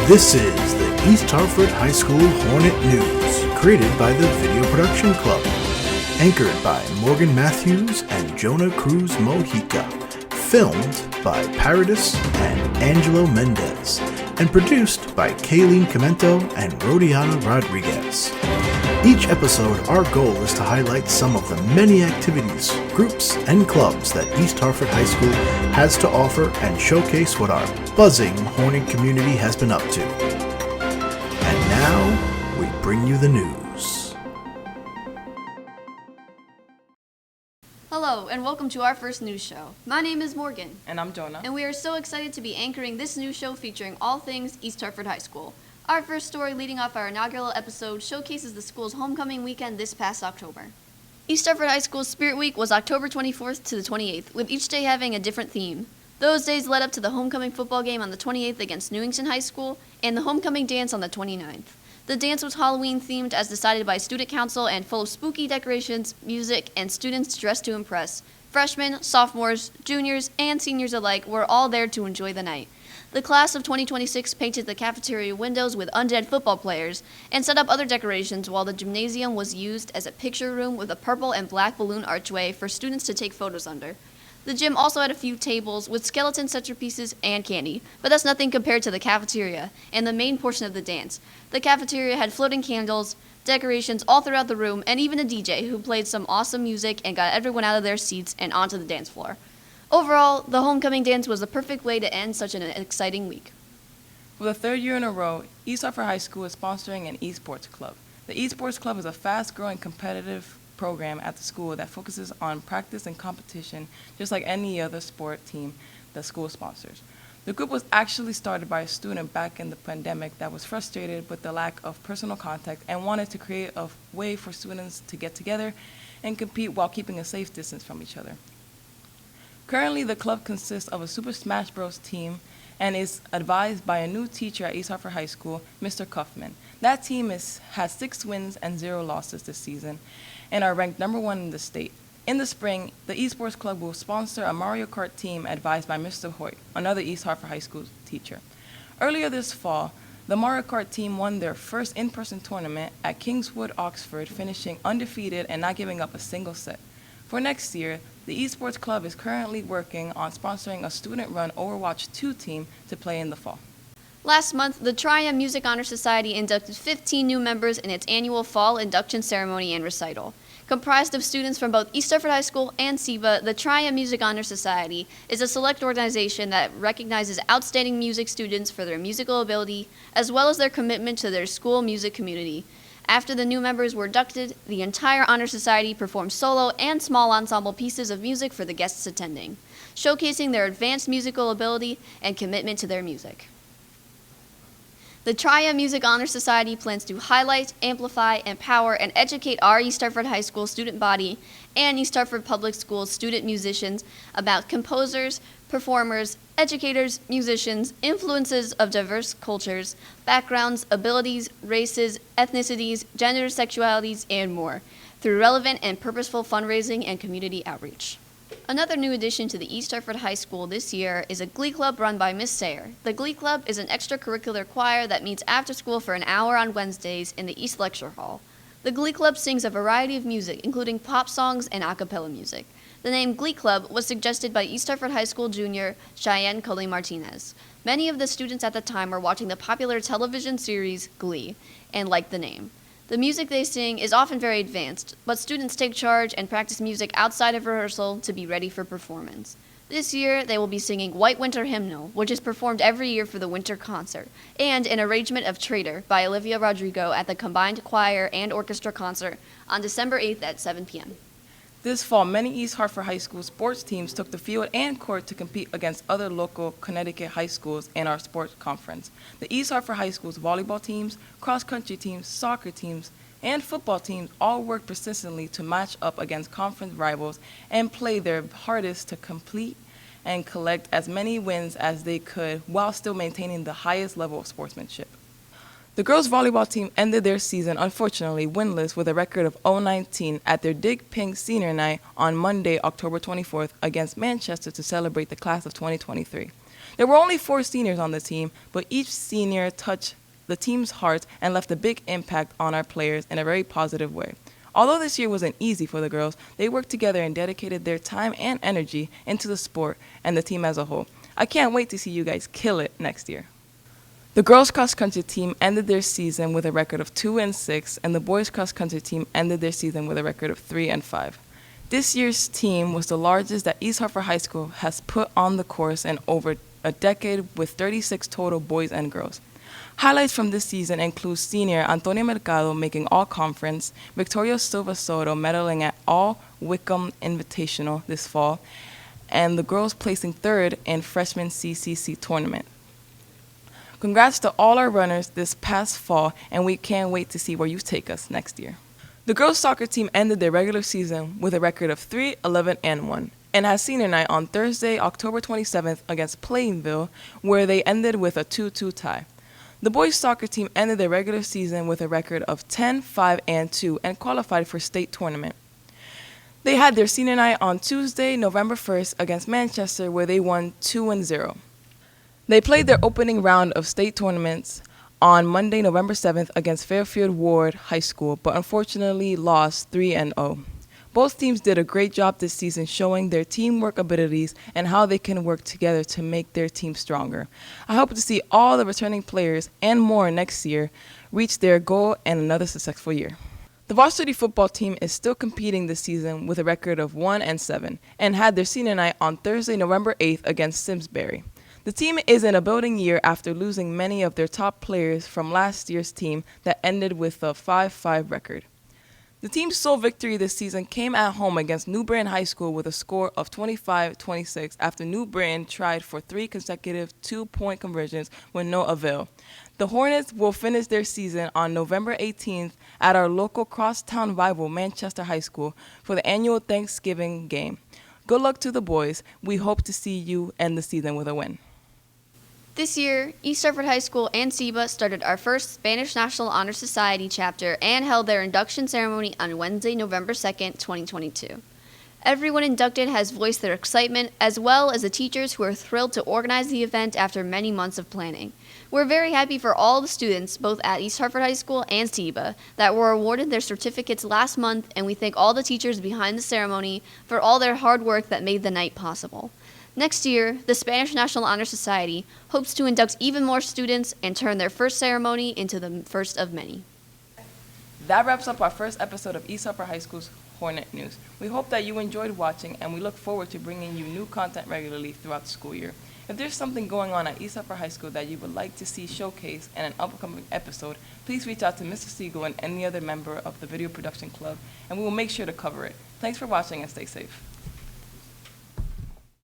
This is the East Hartford High School Hornet News, created by the Video Production Club, anchored by Morgan Matthews and Jonah Cruz Mojica, filmed by Paradis and Angelo Mendez, and produced by Kayleen Comento and Rodiana Rodriguez. Each episode, our goal is to highlight some of the many activities, groups, and clubs that East Hartford High School has to offer and showcase what our buzzing Hornet community has been up to. And now, we bring you the news. Hello, and welcome to our first news show. My name is Morgan. And I'm Jonah. And we are so excited to be anchoring this news show featuring all things East Hartford High School. Our first story leading off our inaugural episode showcases the school's homecoming weekend this past October. East Hartford High School's Spirit Week was October 24th to the 28th, with each day having a different theme. Those days led up to the homecoming football game on the 28th against Newington High School and the homecoming dance on the 29th. The dance was Halloween themed as decided by student council and full of spooky decorations, music, and students dressed to impress. Freshmen, sophomores, juniors, and seniors alike were all there to enjoy the night. The class of 2026 painted the cafeteria windows with undead football players and set up other decorations while the gymnasium was used as a picture room with a purple and black balloon archway for students to take photos under. The gym also had a few tables with skeleton centerpieces and candy, but that's nothing compared to the cafeteria and the main portion of the dance. The cafeteria had floating candles, decorations all throughout the room, and even a DJ who played some awesome music and got everyone out of their seats and onto the dance floor. Overall, the homecoming dance was the perfect way to end such an exciting week. For the third year in a row, East Hartford High School is sponsoring an ESports Club. The ESports Club is a fast-growing competitive program at the school that focuses on practice and competition, just like any other sport team the school sponsors. The group was actually started by a student back in the pandemic that was frustrated with the lack of personal contact and wanted to create a way for students to get together and compete while keeping a safe distance from each other. Currently, the club consists of a Super Smash Bros. Team and is advised by a new teacher at East Hartford High School, Mr. Kaufman. That team has 6 wins and 0 losses this season and are ranked number 1 in the state. In the spring, the Esports Club will sponsor a Mario Kart team advised by Mr. Hoyt, another East Hartford High School teacher. Earlier this fall, the Mario Kart team won their first in-person tournament at Kingswood, Oxford, finishing undefeated and not giving up a single set. For next year, the Esports Club is currently working on sponsoring a student-run Overwatch 2 team to play in the fall. Last month, the Tria Music Honor Society inducted 15 new members in its annual fall induction ceremony and recital. Comprised of students from both East Hartford High School and SEBA, the Tria Music Honor Society is a select organization that recognizes outstanding music students for their musical ability, as well as their commitment to their school music community. After the new members were inducted, the entire Honor Society performed solo and small ensemble pieces of music for the guests attending, showcasing their advanced musical ability and commitment to their music. The Tria Music Honor Society plans to highlight, amplify, empower, and educate our East Hartford High School student body and East Hartford Public Schools student musicians about composers, performers, educators, musicians, influences of diverse cultures, backgrounds, abilities, races, ethnicities, gender, sexualities, and more, through relevant and purposeful fundraising and community outreach. Another new addition to the East Hartford High School this year is a Glee Club run by Miss Sayer. The Glee Club is an extracurricular choir that meets after school for an hour on Wednesdays in the East Lecture Hall. The Glee Club sings a variety of music, including pop songs and a cappella music. The name Glee Club was suggested by East Hartford High School junior Cheyenne Cully Martinez. Many of the students at the time were watching the popular television series Glee and liked the name. The music they sing is often very advanced, but students take charge and practice music outside of rehearsal to be ready for performance. This year, they will be singing White Winter Hymnal, which is performed every year for the winter concert, and an arrangement of Traitor by Olivia Rodrigo at the combined choir and orchestra concert on December 8th at 7 p.m. This fall, many East Hartford High School sports teams took the field and court to compete against other local Connecticut high schools in our sports conference. The East Hartford High School's volleyball teams, cross-country teams, soccer teams, and football teams all worked persistently to match up against conference rivals and play their hardest to complete and collect as many wins as they could while still maintaining the highest level of sportsmanship. The girls' volleyball team ended their season, unfortunately, winless with a record of 0-19 at their Dig Pink Senior Night on Monday, October 24th, against Manchester to celebrate the class of 2023. There were only 4 seniors on the team, but each senior touched the team's heart and left a big impact on our players in a very positive way. Although this year wasn't easy for the girls, they worked together and dedicated their time and energy into the sport and the team as a whole. I can't wait to see you guys kill it next year. The girls cross-country team ended their season with a record of 2-6, and the boys cross-country team ended their season with a record of 3-5. This year's team was the largest that East Hartford High School has put on the course in over a decade, with 36 total boys and girls. Highlights from this season include senior Antonia Mercado making all-conference, Victoria Silva Soto medaling at all Wickham Invitational this fall, and the girls placing 3rd in freshman CCC tournament. Congrats to all our runners this past fall, and we can't wait to see where you take us next year. The girls soccer team ended their regular season with a record of 3-11-1 and had senior night on Thursday, October 27th against Plainville, where they ended with a 2-2 tie. The boys soccer team ended their regular season with a record of 10-5-2 and qualified for state tournament. They had their senior night on Tuesday, November 1st against Manchester, where they won 2-0. They played their opening round of state tournaments on Monday, November 7th against Fairfield Ward High School, but unfortunately lost 3-0. Both teams did a great job this season showing their teamwork abilities and how they can work together to make their team stronger. I hope to see all the returning players and more next year reach their goal and another successful year. The Varsity Football team is still competing this season with a record of 1-7 and had their senior night on Thursday, November 8th against Simsbury. The team is in a building year after losing many of their top players from last year's team that ended with a 5-5 record. The team's sole victory this season came at home against New Britain High School with a score of 25-26 after New Britain tried for 3 consecutive 2-point conversions with no avail. The Hornets will finish their season on November 18th at our local crosstown rival Manchester High School for the annual Thanksgiving game. Good luck to the boys. We hope to see you end the season with a win. This year, East Hartford High School and SEBA started our first Spanish National Honor Society chapter and held their induction ceremony on Wednesday, November 2nd, 2022. Everyone inducted has voiced their excitement, as well as the teachers who are thrilled to organize the event after many months of planning. We're very happy for all the students, both at East Hartford High School and SEBA, that were awarded their certificates last month, and we thank all the teachers behind the ceremony for all their hard work that made the night possible. Next year, the Spanish National Honor Society hopes to induct even more students and turn their first ceremony into the first of many. That wraps up our first episode of East Hartford High School's Hornet News. We hope that you enjoyed watching, and we look forward to bringing you new content regularly throughout the school year. If there's something going on at East Hartford High School that you would like to see showcased in an upcoming episode, please reach out to Mr. Siegel and any other member of the Video Production Club, and we will make sure to cover it. Thanks for watching and stay safe.